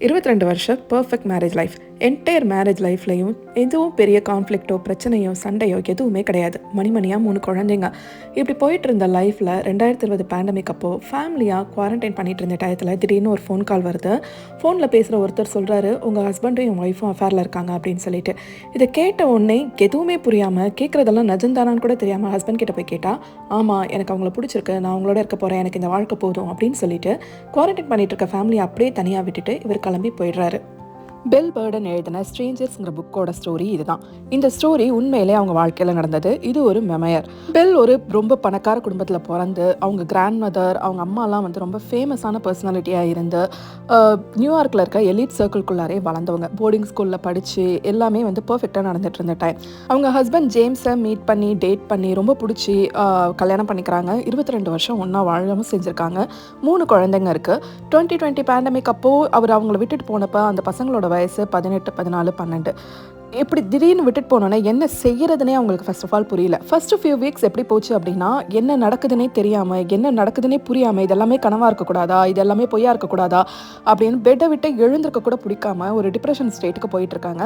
22 வருஷம் perfect marriage life. Entire marriage லைஃப்லையும் எதுவும் பெரிய கான்ஃப்ளிக்ட்டோ பிரச்சனையோ சண்டையோ எதுவுமே கிடையாது. மணிமணியாக 3 குழந்தைங்க இப்படி போயிட்டு இருந்த லைஃப்பில் 2020 பேண்டமிக் அப்போது ஃபேமிலியாக குவாரண்டைன் பண்ணிட்டு இருந்த டயத்தில் திடீர்னு ஒரு ஃபோன் கால் வருது. ஃபோனில் பேசுகிற ஒருத்தர் சொல்கிறாரு, உங்கள் ஹஸ்பண்டும் என் ஒய்ஃபும் அஃபேரில் இருக்காங்க அப்படின்னு சொல்லிட்டு. இதை கேட்ட உடனே எதுவுமே புரியாமல், கேட்குறதெல்லாம் நஜந்தானான்னு கூட தெரியாமல் ஹஸ்பண்ட் கிட்ட போய் கேட்டால், ஆமாம் எனக்கு அவங்கள பிடிச்சிருக்கு, நான் அவங்களோட இருக்க போகிறேன், எனக்கு இந்த வாழ்க்கை போதும் அப்படின்னு சொல்லிட்டு குவாரண்டைன் பண்ணிட்டு இருக்க ஃபேமிலியை அப்படியே தனியாக விட்டுட்டு இவர் கிளம்பி போயிடுறாரு. பெல் பர்டன் எழுதின ஸ்ட்ரேஞ்சர்ஸ்ங்கிற புக்கோட ஸ்டோரி இதுதான். இந்த ஸ்டோரி உண்மையிலே அவங்க வாழ்க்கையில் நடந்தது. இது ஒரு மெமையர். பெல் ஒரு ரொம்ப பணக்கார குடும்பத்தில் பிறந்து, அவங்க கிராண்ட் மதர், அவங்க அம்மாலாம் வந்து ரொம்ப ஃபேமஸான பர்சனாலிட்டியாக இருந்து நியூயார்க்கில் இருக்க எலிட் சர்க்கிள்குள்ளாரே வளர்ந்தவங்க. போர்டிங் ஸ்கூலில் படித்து எல்லாமே வந்து பர்ஃபெக்டாக நடந்துட்டு இருந்த டைம். அவங்க ஹஸ்பண்ட் ஜேம்ஸை மீட் பண்ணி டேட் பண்ணி ரொம்ப பிடிச்சி கல்யாணம் பண்ணிக்கிறாங்க. 22 வருஷம் ஒன்றா வாழவும் செஞ்சுருக்காங்க. 3 குழந்தைங்க இருக்குது. 2020 பேண்டமிக் அப்போது அவர் அவங்கள விட்டுட்டு போனப்போ அந்த பசங்களோட வயசு 18, 14, 12. இப்படி திடீர்னு விட்டுட்டு போனோன்னே என்ன செய்யறதுனே அவங்களுக்கு ஃபர்ஸ்ட் ஆஃப் ஆல் புரியல. ஃபர்ஸ்ட் ஃபியூ வீக்ஸ் எப்படி போச்சு அப்படின்னா, என்ன நடக்குதுன்னே தெரியாமல், என்ன நடக்குதுன்னே புரியாமல், இதெல்லாமே கனவாக இருக்கக்கூடாதா, இதெல்லாமே பொய்யா இருக்கக்கூடாதா அப்படின்னு பெட்டை விட்டு எழுந்திருக்க கூட பிடிக்காம ஒரு டிப்ரெஷன் ஸ்டேட்டுக்கு போயிட்டு இருக்காங்க.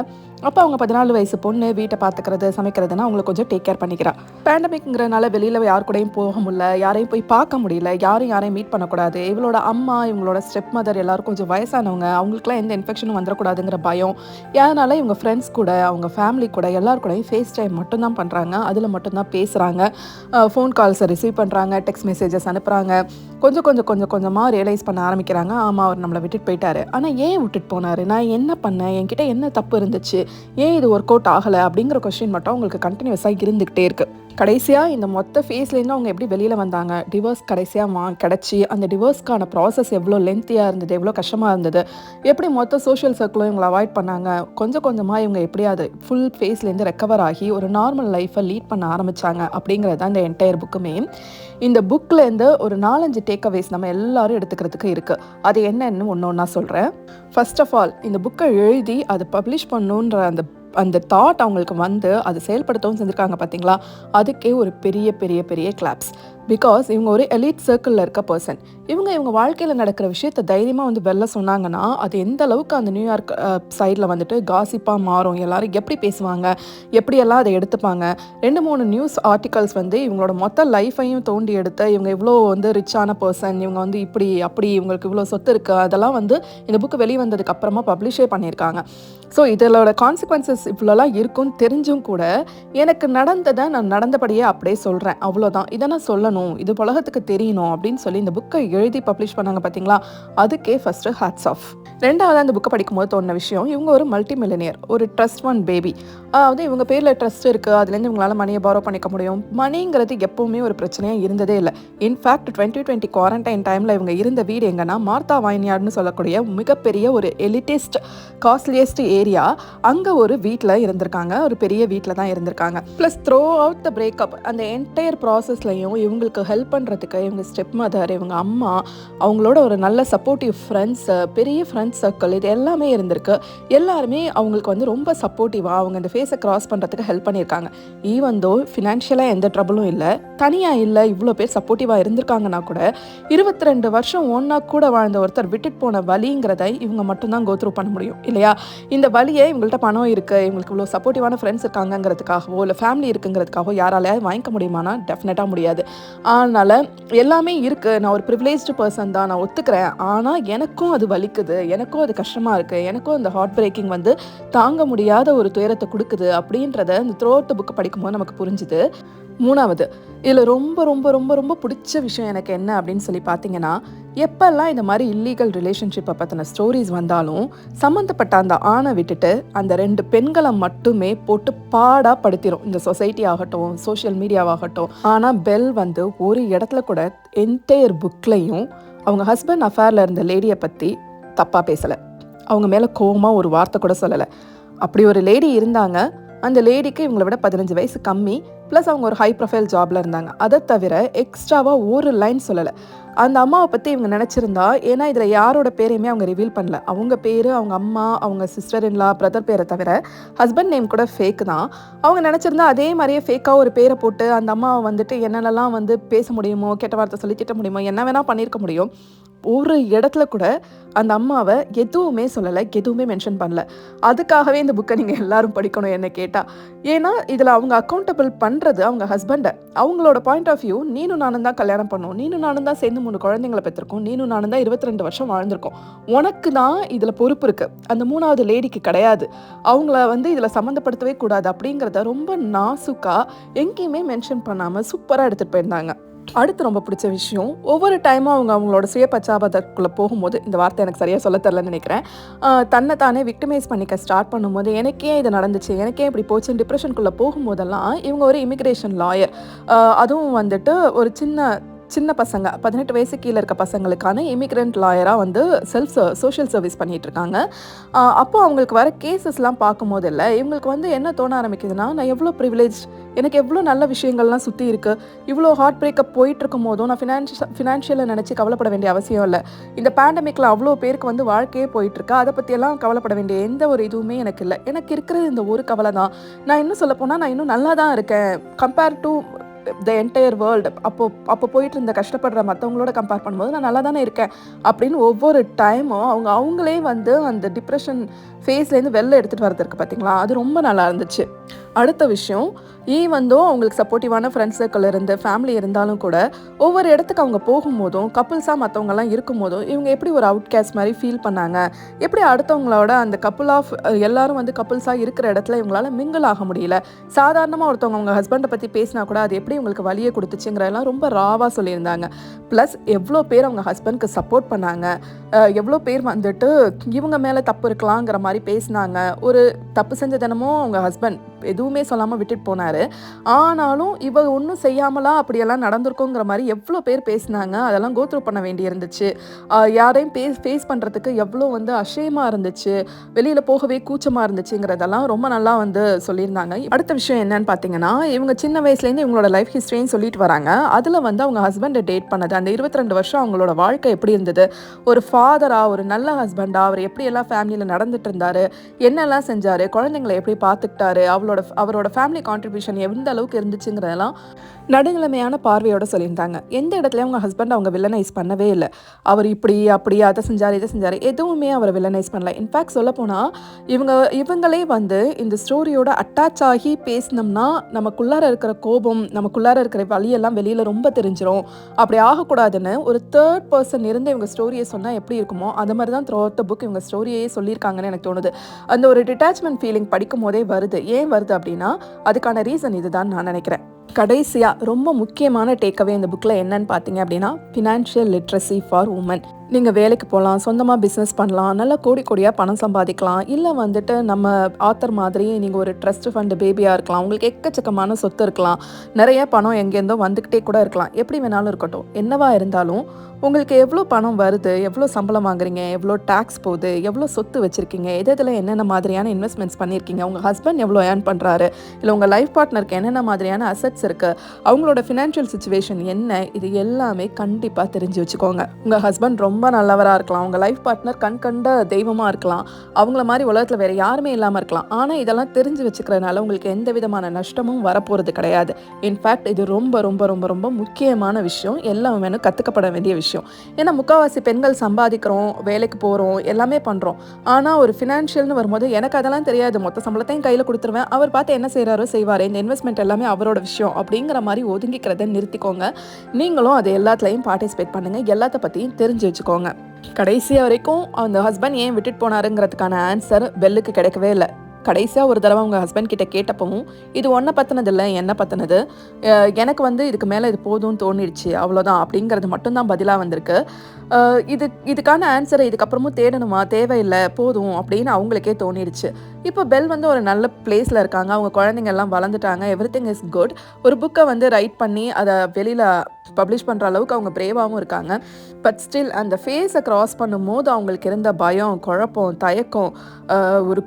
அப்போ அவங்க 14 வயசு பொண்ணு வீட்டை பார்த்துக்கிறது சமைக்கிறதுனா அவங்களை கொஞ்சம் டேக் கேர் பண்ணிக்கிறா. பேண்டமிக்ங்கிறனால வெளியில் யார் கூடயும் போக முடியல, யாரையும் போய் பார்க்க முடியல, யாரையும் மீட் பண்ணக்கூடாது. இவளோட அம்மா, இவங்களோட ஸ்டெப் மதர் எல்லாரும் கொஞ்சம் வயசானவங்க, அவங்களுக்குலாம் எந்த இன்ஃபெக்ஷனும் வந்துடக்கூடாதுங்கிற பயம். அதனால் இவங்க ஃப்ரெண்ட்ஸ் கூட, அவங்க ஃபேமிலி கூட எல்லார் கூடயும் ஃபேஸ் டைம் மட்டும்தான் பண்ணுறாங்க. அதில் மட்டும்தான் பேசுகிறாங்க. ஃபோன் கால்ஸை ரிசீவ் பண்ணுறாங்க, டெக்ஸ்ட் மெசேஜஸ் அனுப்புகிறாங்க. கொஞ்சமாக ரியலைஸ் பண்ண ஆரம்பிக்கிறாங்க. ஆமாம், அவர் நம்மளை விட்டுட்டு போயிட்டாரு. ஆனால் ஏன் விட்டுட்டு போனார், நான் என்ன பண்ணேன், என்கிட்ட என்ன தப்பு இருந்துச்சு, ஏன் இது ஒர்க் அவுட் ஆகலை அப்படிங்கிற கொஸ்டின் மட்டும் அவங்களுக்கு கண்டினியூஸாக இருந்துக்கிட்டே இருக்குது. கடைசியாக இந்த மொத்த ஃபேஸ்லேருந்து அவங்க எப்படி வெளியில் வந்தாங்க, டிவோர்ஸ் கடைசியாக கிடச்சி அந்த டிவோர்ஸ்க்கான ப்ராசஸ் எவ்வளோ லென்த்தியாக இருந்தது, எவ்வளோ கஷ்டமாக இருந்தது, எப்படி மொத்த சோஷியல் சர்க்கிளும் இவங்களை அவாய்ட் பண்ணாங்க, கொஞ்சமாக இவங்க எப்படியாவது ஃபுல் ஃபேஸ்லேருந்து ரெக்கவர் ஆகி ஒரு நார்மல் லைஃப்பை லீட் பண்ண ஆரம்பித்தாங்க அப்படிங்கிறது தான் இந்த என்டையர் புக்குமே. இந்த புக்கிலேருந்து ஒரு 4-5 டேக்அவேஸ் நம்ம எல்லாரும் எடுத்துக்கிறதுக்கு இருக்குது. அது என்னன்னு ஒன்று சொல்கிறேன். ஃபர்ஸ்ட் ஆஃப் ஆல், இந்த புக்கை எழுதி அதை பப்ளிஷ் பண்ணணுன்ற அந்த தாட் அவங்களுக்கு வந்து அதை செயல்படுத்தவும் செஞ்சுருக்காங்க பார்த்தீங்களா, அதுக்கே ஒரு பெரிய பெரிய பெரிய கிளாப்ஸ். பிகாஸ் இவங்க ஒரு எலிட் சர்க்கிளில் இருக்க பர்சன். இவங்க வாழ்க்கையில் நடக்கிற விஷயத்தை தைரியமாக வந்து வெளில சொன்னாங்கன்னா அது எந்த அளவுக்கு அந்த நியூயார்க் சைடில் வந்துட்டு காசிப்பாக மாறும், எல்லாரும் எப்படி பேசுவாங்க, எப்படியெல்லாம் அதை எடுத்துப்பாங்க. 2-3 நியூஸ் ஆர்டிகல்ஸ் வந்து இவங்களோட மொத்த லைஃப்பையும் தோண்டி எடுத்து, இவங்க இவ்வளோ வந்து ரிச்சான பர்சன், இவங்க வந்து இப்படி அப்படி, இவங்களுக்கு இவ்வளோ சொத்து இருக்குது, அதெல்லாம் வந்து இந்த புக்கு வெளியே வந்ததுக்கு அப்புறமா பப்ளிஷே பண்ணியிருக்காங்க. ஸோ இதோட கான்சிக்வன்சஸ் இவ்வளோலாம் இருக்குன்னு தெரிஞ்சும் கூட எனக்கு நடந்ததை நான் நடந்தபடியே அப்படியே சொல்கிறேன், அவ்வளோதான். இதை நான் சொல்லணும், இது உலகத்துக்கு தெரியணும் அப்படின்னு சொல்லி இந்த புக்கை எழுதி பப்ளிஷ் பண்ணாங்க பார்த்தீங்களா, அதுக்கே ஃபஸ்ட்டு ஹேட்ஸ் ஆஃப். ரெண்டாவது, அந்த புக்கை படிக்கும்போது தோணுன விஷயம், இவங்க ஒரு மல்டி மில்லியனியர், ஒரு ட்ரஸ்ட் ஒன் பேபி. அதாவது இவங்க பேரில் ட்ரஸ்ட் இருக்குது, அதுலேருந்து இவங்களால மணியை பாரோ பண்ணிக்க முடியும். மணிங்கிறது எப்போவுமே ஒரு பிரச்சனையாக இருந்ததே இல்லை. இன்ஃபேக்ட் 2020 குவாரண்டைன் டைமில் இவங்க இருந்த வீடு எங்கன்னா மார்த்தா வைன்யார்டுன்னு சொல்லக்கூடிய மிகப்பெரிய ஒரு எலிட்டிஸ்ட் காஸ்ட்லியஸ்ட் ஏரியா. அங்கே ஒரு வீட்டில் இருந்திருக்காங்க, ஒரு பெரிய வீட்டில் தான் இருந்திருக்காங்க. Plus throw out the breakup, அந்த என்டையர் ப்ராசஸ்லையும் இவங்களுக்கு ஹெல்ப் பண்ணுறதுக்கு இவங்க ஸ்டெப் மதர், இவங்க அம்மா, அவங்களோட ஒரு நல்ல சப்போர்ட்டிவ் ஃப்ரெண்ட்ஸ், பெரிய ஃப்ரெண்ட்ஸ் சர்க்கிள், இது எல்லாமே இருந்திருக்கு. எல்லாருமே அவங்களுக்கு வந்து ரொம்ப சப்போர்ட்டிவாக அவங்க இந்த ஃபேஸை கிராஸ் பண்ணுறதுக்கு ஹெல்ப் பண்ணியிருக்காங்க. ஈவன் தோ ஃபினான்ஷியலாக எந்த ட்ரபிளும் இல்லை, தனியாக இல்லை, இவ்வளோ பேர் சப்போர்ட்டிவாக இருந்திருக்காங்கன்னா கூட 22 வருஷம் ஒன்றா கூட வாழ்ந்த ஒருத்தர் விட்டுட்டு போன வலிங்கிறதை இவங்க மட்டும்தான் கோத்ரூ பண்ண முடியும் இல்லையா. இந்த வலியை இவங்கள்ட்ட பணம் இருக்குது, இவங்களுக்கு இவ்வளோ சப்போர்ட்டிவான ஃப்ரெண்ட்ஸ் இருக்காங்கிறதுக்காகவோ இல்லை ஃபேமிலி இருக்குங்கிறதுக்காகவோ யாராலையாவது வாங்கிக்க முடியுமானா டெஃபினட்டாக முடியாது. அதனால் எல்லாமே இருக்குது, நான் ஒரு ப்ரிவிலேஜ்டு பர்சன் தான், நான் ஒத்துக்கிறேன். ஆனால் எனக்கும் அது வலிக்குது, எனக்கும் அது கஷ்டமாக இருக்குது, எனக்கும் அந்த ஹார்ட் பிரேக்கிங் வந்து தாங்க முடியாத ஒரு துயரத்தை கொடுக்குது அப்படின்றத இந்த த்ரூ அவுட் த புக்கை படிக்கும்போது நமக்கு புரிஞ்சுது. மூணாவது, இதில் ரொம்ப ரொம்ப ரொம்ப ரொம்ப பிடிச்ச விஷயம் எனக்கு என்ன அப்படின்னு சொல்லி பார்த்தீங்கன்னா, எப்பெல்லாம் இந்த மாதிரி இல்லீகல் ரிலேஷன்ஷிப்பை பற்றின ஸ்டோரிஸ் வந்தாலும் சம்மந்தப்பட்ட அந்த ஆணை விட்டுட்டு அந்த 2 பெண்களை மட்டுமே போட்டு பாடாக படுத்திடும் இந்த சொசைட்டி ஆகட்டும், சோஷியல் மீடியாவாகட்டும். ஆனால் பெல் வந்து ஒரு இடத்துல கூட என்டையர் புக்லையும் அவங்க ஹஸ்பண்ட் அஃபேரில் இருந்த லேடியை பற்றி தப்பாக பேசலை, அவங்க மேலே கோவமாக ஒரு வார்த்தை கூட சொல்லலை. அப்படி ஒரு லேடி இருந்தாங்க. அந்த லேடிக்கு இவங்களை விட 15 வயசு கம்மி, ப்ளஸ் அவங்க ஒரு ஹை ப்ரொஃபைல் ஜாபில் இருந்தாங்க. அதை தவிர எக்ஸ்ட்ராவாக ஒரு லைன் சொல்லலை. அந்த அம்மாவை பற்றி இவங்க நினச்சிருந்தா, ஏன்னா இதில் யாரோட பேரையுமே அவங்க ரிவீல் பண்ணல, அவங்க பேர், அவங்க அம்மா, அவங்க சிஸ்டர் இன்லா, பிரதர் பேரை தவிர ஹஸ்பண்ட் நேம் கூட ஃபேக் தான். அவங்க நினச்சிருந்தா அதே மாதிரியே ஃபேக்காக ஒரு பேரை போட்டு அந்த அம்மாவை வந்துட்டு என்னென்னலாம் வந்து பேச முடியுமோ, கெட்ட வார்த்தை சொல்லி திட்ட முடியுமோ, என்ன வேணால் பண்ணியிருக்க முடியும். ஒரு இடத்துல கூட அந்த அம்மாவை எதுவுமே சொல்லலை, எதுவுமே மென்ஷன் பண்ணல. அதுக்காகவே இந்த புக்கை நீங்கள் எல்லாரும் படிக்கணும் என்ன கேட்டால். ஏன்னா இதில் அவங்க அக்கௌண்டபிள் பண்ணுறது அவங்க ஹஸ்பண்டை. அவங்களோட பாயிண்ட் ஆஃப் வியூ, நீனும் நானும் தான் கல்யாணம் பண்ணோம், நீனும் நானும் தான் சேர்ந்து 3 குழந்தைங்களை பெற்றிருக்கோம், நீனும் நானும் தான் 22 வருஷம் வாழ்ந்திருக்கோம், உனக்கு தான் இதில் பொறுப்பு இருக்குது, அந்த 3வது லேடிக்கு கிடையாது, அவங்கள இதில் சம்மந்தப்படுத்தவே கூடாது அப்படிங்கிறத ரொம்ப நாசுக்காக எங்கேயுமே மென்ஷன் பண்ணாமல் சூப்பராக எடுத்துகிட்டு போயிருந்தாங்க. அடுத்து ரொம்ப பிடிச்ச விஷயம், ஒவ்வொரு டைமும் அவங்களோட சுய பச்சாபத்துக்குள்ளே போகும்போது, இந்த வார்த்தை எனக்கு சரியாக சொல்ல தெரிலன்னு நினைக்கிறேன், தன்னை தானே விக்டிமைஸ் பண்ணிக்க ஸ்டார்ட் பண்ணும்போது, எனக்கே இது நடந்துச்சு, எனக்கே இப்படி போச்சு, டிப்ரெஷனுக்குள்ளே போகும்போதெல்லாம் இவங்க ஒரு இமிக்ரேஷன் லாயர், அதுவும் ஒரு சின்ன பசங்க 18 வயசு கீழே இருக்க பசங்களுக்கான இமிக்ரெண்ட் லாயராக சோஷியல் சர்வீஸ் பண்ணிகிட்ருக்காங்க. அப்போ அவங்களுக்கு வர கேசஸ்லாம் பார்க்கும்போது இல்லை, இவங்களுக்கு என்ன தோண ஆரம்பிக்குதுன்னா, நான் எவ்வளோ ப்ரிவிலேஜ், எனக்கு எவ்வளோ நல்ல விஷயங்கள்லாம் சுற்றி இருக்குது, இவ்வளோ ஹார்ட் பிரேக்கப் போயிட்டுருக்கும் போதும் நான் ஃபினான்ஷியலை நினச்சி கவலைப்பட வேண்டிய அவசியம் இல்லை, இந்த பேண்டமிக்கில் அவ்வளோ பேருக்கு வாழ்க்கையே போயிட்டுருக்கு, அதை பற்றியெல்லாம் கவலைப்பட வேண்டிய எந்த ஒரு இதுவுமே எனக்கு இல்லை, எனக்கு இருக்கிறது இந்த ஒரு கவலை தான், நான் இன்னும் சொல்லப்போனால் நான் இன்னும் நல்லா தான் இருக்கேன் compare to the entire world, அப்போ போயிட்டு இருந்த கஷ்டப்படுற மற்றவங்களோட கம்பேர் பண்ணும்போது நான் நல்லா தானே இருக்கேன் அப்படின்னு ஒவ்வொரு டைமும் அவங்களே அந்த டிப்ரெஷன் ஃபேஸ்லேருந்து வெளில எடுத்துகிட்டு வரதுக்கு பார்த்தீங்களா, அது ரொம்ப நல்லா இருந்துச்சு. அடுத்த விஷயம், அவங்களுக்கு சப்போர்ட்டிவான ஃப்ரெண்ட்ஸ் சர்க்கிள் இருந்து ஃபேமிலி இருந்தாலும் கூட ஒவ்வொரு இடத்துக்கு அவங்க போகும்போதும் கப்புள்ஸாக மற்றவங்கலாம் இருக்கும்போதும் இவங்க எப்படி ஒரு அவுட்காஸ்ட் மாதிரி ஃபீல் பண்ணாங்க, எப்படி அடுத்தவங்களோட அந்த கப்புள் ஆஃப் எல்லாரும் கப்புள்ஸாக இருக்கிற இடத்துல இவங்களால மிங்கிள் ஆக முடியல, சாதாரணமாக ஒருத்தவங்க அவங்க ஹஸ்பண்டை பற்றி பேசினா கூட அது எப்படி இவங்களுக்கு வலியை கொடுத்துச்சுங்கிறதெல்லாம் ரொம்ப ராவாக சொல்லியிருந்தாங்க. ப்ளஸ் எவ்வளோ பேர் அவங்க ஹஸ்பண்ட்க்கு சப்போர்ட் பண்ணாங்க, எவ்வளோ பேர் இவங்க மேலே தப்பு இருக்கலாங்கிற மாதிரி பேசினாங்க. ஒரு தப்பு செஞ்ச தினமும் அவங்க ஹஸ்பண்ட் எதுவுமே சொல்லாமல் விட்டுட்டு போனார், ஆனாலும் இவ ஒன்றும் செய்யாமலாம் அப்படியெல்லாம் நடந்திருக்கோங்கிற மாதிரி எவ்வளோ பேர் பேசினாங்க. அதெல்லாம் கோத்ரூ பண்ண வேண்டி இருந்துச்சு, யாரையும் ஃபேஸ் பண்ணுறதுக்கு எவ்வளோ அஷேமாக இருந்துச்சு, வெளியில் போகவே கூச்சமாக இருந்துச்சுங்கிறதெல்லாம் ரொம்ப நல்லா சொல்லியிருந்தாங்க. அடுத்த விஷயம் என்னன்னு பார்த்தீங்கன்னா, இவங்க சின்ன வயசுலேருந்து இவங்களோட லைஃப் ஹிஸ்ட்ரின்னு சொல்லிட்டு வராங்க. அதில் அவங்க ஹஸ்பண்டை டேட் பண்ணது, அந்த 22 வருஷம் அவங்களோட வாழ்க்கை எப்படி இருந்தது, ஒரு ஃபாதராக, ஒரு நல்ல ஹஸ்பண்டாக அவர் எப்படியெல்லாம் ஃபேமிலியில் நடந்துட்டு இருந்தார், என்னெல்லாம் செஞ்சார், குழந்தைங்களை எப்படி பார்த்துக்கிட்டாரு, அவரோட ஃபேமிலி கான்ட்ரிபியூஷன் எந்த அளவுக்கு இருந்துச்சுங்கிறதெல்லாம் நடுநிலைமையான பார்வையோட சொல்லியிருந்தாங்க. எந்த இடத்துலையும் அவங்க ஹஸ்பண்ட் அவங்க வில்லனைஸ் பண்ணவே இல்லை, அவர் இப்படி அப்படி அதை செஞ்சார் இதை செஞ்சார், எதுவுமே அவரை வில்லனைஸ் பண்ணல. இன்ஃபேக்ட் சொல்லப்போனால் இவங்களே இந்த ஸ்டோரியோட அட்டாச் ஆகி பேசினோம்னா நமக்குள்ளார இருக்கிற கோபம், நமக்குள்ளார இருக்கிற வழியெல்லாம் வெளியில் ரொம்ப தெரிஞ்சிடும், அப்படி ஆகக்கூடாதுன்னு ஒரு தேர்ட் பர்சன் இருந்து இவங்க ஸ்டோரியை சொன்னால் எப்படி இருக்குமோ அது மாதிரி தான் த்ரூ அவுட் த புக் இவங்க ஸ்டோரியே சொல்லியிருக்காங்கன்னு எனக்கு தோணுது. அந்த ஒரு டிட்டாச்மெண்ட் ஃபீலிங் படிக்கும் போதே வருது. ஏன் வருது அப்படின்னா அதுக்கான ரீசன் இதுதான் நான் நினைக்கிறேன். கடைசியாக ரொம்ப முக்கியமான டேக்அவே இந்த புக்கில் என்னன்னு பார்த்தீங்க அப்படின்னா, ஃபினான்ஷியல் லிட்ரஸி ஃபார் உமன். நீங்கள் வேலைக்கு போகலாம், சொந்தமாக பிஸ்னஸ் பண்ணலாம், நல்லா கோடி கோடியாக பணம் சம்பாதிக்கலாம், இல்லை நம்ம ஆத்தர் மாதிரி நீங்கள் ஒரு ட்ரஸ்ட் ஃபண்டு பேபியாக இருக்கலாம், உங்களுக்கு எக்கச்சக்கமான சொத்து இருக்கலாம், நிறைய பணம் எங்கேருந்தோ வந்துக்கிட்டே கூட இருக்கலாம், எப்படி வேணாலும் இருக்கட்டும். என்னவா இருந்தாலும் உங்களுக்கு எவ்வளோ பணம் வருது, எவ்வளோ சம்பளம் வாங்குறீங்க, எவ்வளோ டேக்ஸ் போகுது, எவ்வளோ சொத்து வச்சுருக்கீங்க, இதில் என்னென்ன மாதிரியான இன்வெஸ்ட்மெண்ட்ஸ் பண்ணியிருக்கீங்க, உங்கள் ஹஸ்பண்ட் எவ்வளோ ஏர்ன் பண்ணுறாரு, இல்லை உங்கள் லைஃப் பார்ட்னருக்கு என்னென்ன மாதிரியான அசட்ஸ் இருக்குது, அவங்களோட ஃபினான்ஷியல் சுச்சுவேஷன் என்ன, இது எல்லாமே கண்டிப்பாக தெரிஞ்சு வச்சுக்கோங்க. உங்கள் ஹஸ்பண்ட் ரொம்ப நல்லவராக இருக்கலாம், உங்கள் லைஃப் பார்ட்னர் கண்கண்ட தெய்வமாக இருக்கலாம், அவங்கள மாதிரி உலகத்தில் வேறு யாருமே இல்லாமல் இருக்கலாம், ஆனால் இதெல்லாம் தெரிஞ்சு வச்சுக்கிறதுனால உங்களுக்கு எந்த விதமான நஷ்டமும் வரப்போகிறது கிடையாது. இன்ஃபேக்ட் இது ரொம்ப ரொம்ப ரொம்ப ரொம்ப முக்கியமான விஷயம், எல்லாமே கற்றுக்கப்பட வேண்டிய விஷயம். ஏன்னா முக்கால்வாசி பெண்கள் சம்பாதிக்கிறோம், வேலைக்கு போகிறோம், எல்லாமே பண்ணுறோம், ஆனால் ஒரு ஃபினான்ஷியல்னு வரும்போது எனக்கு அதெல்லாம் தெரியாது, மொத்த சம்பளத்தையும் கையில் கொடுத்துருவேன், அவர் பார்த்து என்ன செய்கிறாரோ செய்வார், இந்த இன்வெஸ்ட்மெண்ட் எல்லாமே அவரோட விஷயம் அப்படிங்கிற மாதிரி ஒதுங்கிக்கிறத நிறுத்திக்கோங்க. நீங்களும் அது எல்லாத்துலேயும் பார்ட்டிசிபேட் பண்ணுங்கள், எல்லாத்த பற்றியும் தெரிஞ்சு வச்சுக்கோங்க. கடைசியாக வரைக்கும் அந்த ஹஸ்பண்ட் ஏன் விட்டுட்டு போனாருங்கிறதுக்கான ஆன்சர் பெல்லுக்கு கிடைக்கவே இல்லை. கடைசியாக ஒரு தடவை அவங்க ஹஸ்பண்ட் கிட்ட கேட்டப்பவும் இது ஒன்றை பற்றினது இல்லை, என்ன பற்றினது, எனக்கு இதுக்கு மேலே இது போதும்னு தோணிடுச்சு, அவ்வளோதான் அப்படிங்கிறது மட்டும்தான் பதிலாக வந்திருக்கு. இதுக்கான ஆன்சரை இதுக்கப்புறமும் தேடணுமா, தேவையில்லை, போதும் அப்படின்னு அவங்களுக்கே தோணிடுச்சு. இப்போ பெல் ஒரு நல்ல பிளேஸில் இருக்காங்க, அவங்க குழந்தைங்க எல்லாம் வளர்ந்துட்டாங்க, எவ்ரிதிங் இஸ் குட். ஒரு புக்கை ரைட் பண்ணி அதை வெளியில் பப்ளிஷ் பண்ணுற அளவுக்கு அவங்க பிரேவாகவும் இருக்காங்க. பட் ஸ்டில் அந்த ஃபேஸை க்ராஸ் பண்ணும்போது அவங்களுக்கு இருந்த பயம், குழப்பம், தயக்கம், ஒரு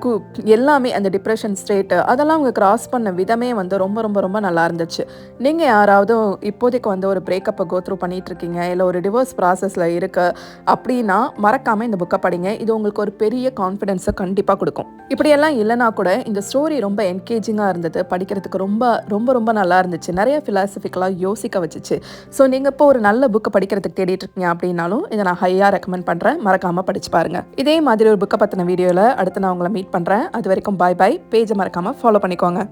எல்லாமே எல்லாமே அந்த டிப்ரெஷன் ஸ்டேட்டு அதெல்லாம் அவங்க கிராஸ் பண்ண விதமே வந்து ரொம்ப ரொம்ப ரொம்ப நல்லா இருந்துச்சு. நீங்கள் யாராவது இப்போதைக்கு வந்து ஒரு பிரேக்கப்பை கோத்ரூ பண்ணிட்டு இருக்கீங்க, இல்லை ஒரு டிவோர்ஸ் ப்ராசஸில் இருக்கு அப்படின்னா மறக்காமல் இந்த புக்கை படிங்க. இது உங்களுக்கு ஒரு பெரிய கான்ஃபிடென்ஸை கண்டிப்பாக கொடுக்கும். இப்படியெல்லாம் இல்லைனா கூட இந்த ஸ்டோரி ரொம்ப என்கேஜிங்காக இருந்தது, படிக்கிறதுக்கு ரொம்ப ரொம்ப ரொம்ப நல்லா இருந்துச்சு, நிறைய ஃபிலாசபிக்கலாக யோசிக்க வச்சுச்சு. ஸோ நீங்கள் இப்போ ஒரு நல்ல புக்கை படிக்கிறதுக்கு தேடிட்டு இருக்கீங்க அப்படின்னாலும் இதை நான் ஹையாக ரெக்கமெண்ட் பண்ணுறேன். மறக்காமல் படிச்சு பாருங்க. இதே மாதிரி ஒரு புக்கை பற்றின வீடியோவில் அடுத்து நான் உங்களை மீட் பண்ணுறேன். அது வரைக்கும் பாய் பாய். பேஜை மறக்காமல் ஃபாலோ பண்ணிக்கோங்க.